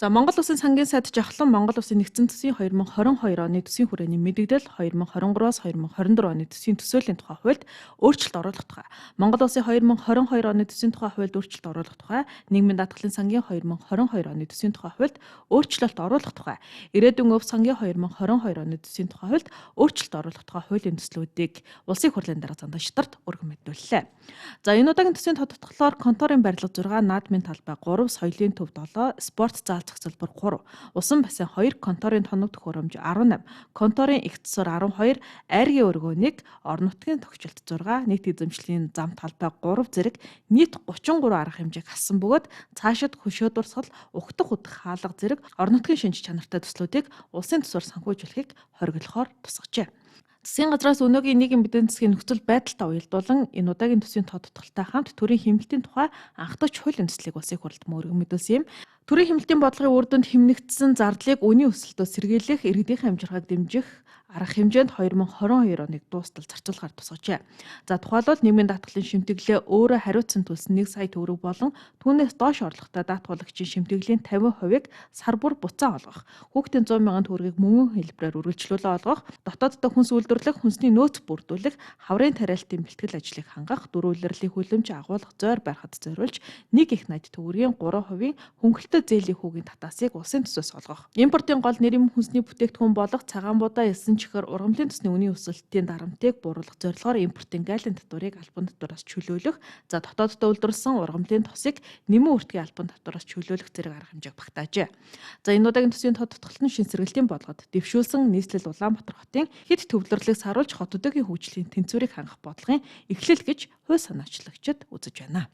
За Монгол Улсын сангийн сайд жахлан Монгол Улсын нэгдсэн төсвийн 2022 оны төсвийн хүрээний мэдээлэл 2023-аас 2024 оны төсвийн төсөөллийн тухай хуульд өөрчлөлт оруулах тухай. Монгол Улсын 2022 оны төсвийн тухай хуульд өөрчлөлт оруулах тухай. Нийгмийн даатгалын сангийн 2022 оны төсвийн тухай хуульд өөрчлөлт оруулах тухай. Ирээдүйн өв сангийн 2022 оны төсвийн тухай хуульд өөрчлөлт оруулах тухай хуулийн төслүүдийг Улсын их хурлын дарга зан шатарт өргөн мэдүүллээ. За энэ удаагийн төсвийн тодтогдлоор конторын барилга 6, наадмын талбай 3, соёлын төв 7, спорт заал зохицолбор 3, усан бассейн 2, конторын тоног төхөөрөмж 18, конторын эгц сур 12, айргийн өргөө 1, орон нутгийн тохиолдолт 6, нийт эзэмшлийн зам талбай 3 зэрэг нийт 33 арга хэмжээг хассан бөгөөд цаашид хөшөө дурсгал, угтах удах хаалга зэрэг орон нутгийн шинж чанартай төслүүдийг улсын төсвөр санхүүжүүлэхийг хориглохоор тусгажээ. Засгийн газраас өнөөгийн нийгэм эдийн засгийн нөхцөл байдалтай уялдуулан энэ удаагийн төсвийн тодтогдолтой хамт төрийн хэмнэлтийн тухай анхдагч хуулийн төслийг улсын их хурлд мөргөн мэдүүлсэн юм. Төрийн хэмнэлтийн бодлогын үр дүнд хэмнэгдсэн зардлыг үнийн өсөлтөд сэргийлэх, иргэдийн амжиргааг дэмжих арга хэмжээнд 2022 оныг дуустал зарцуулахаар тусгажээ. За тухайлбал нийгмийн даатгалын шимтгэлээ өөрөө хариуцсан төлс 1 сая төгрөг болон түүнээс доош орлоготой даатгуулагчийн шимтгэлийн 50%-ыг сар бүр буцаа олгох, хүүхдийн 100 мянган төгрөгийг мөнгөн хэлбэрээр үргэлжлүүлээ олгох, дотооддоо хүнс үйлдвэрлэх, хүнсний нөөц бүрдүүлэх, хаврын тариалтын бэлтгэл ажлыг хангах, дөрвөн улирлын хүлэмж агуулгах зойр барихад зориулж 1 их найд төгрөгийн 3% хөнгөлөлтөө зээлийн хүүгийн татаасыг улсын төсөөс олгох. Импортын гол нэрийн хүнсний бүтээгдэхүүн болох цагаан будаа, элсэн чихэр, ургамлын төсний үнийн өсөлтийн дарамтыг бууруулах зорилгоор импортын гайлын татварыг албан татвараас чөлөөлөх, за дотооддоо үйлдвэрлэсэн ургамлын тосыг нэмэн үртгийн албан татвараас чөлөөлөх зэрэг арга хэмжээг багтаажээ. За энэ удаагийн төсвийн тодтогдолт нь шин сэргэлтийн болгоод дэвшүүлсэн нийслэл Улаанбаатар хотын хэд төвлөрлийг саруулж хот өдөөгийн хөгжлийн тэнцвэрийг хангах бодлогын эхлэл гэж хувь санаачлагчид үзэж байна.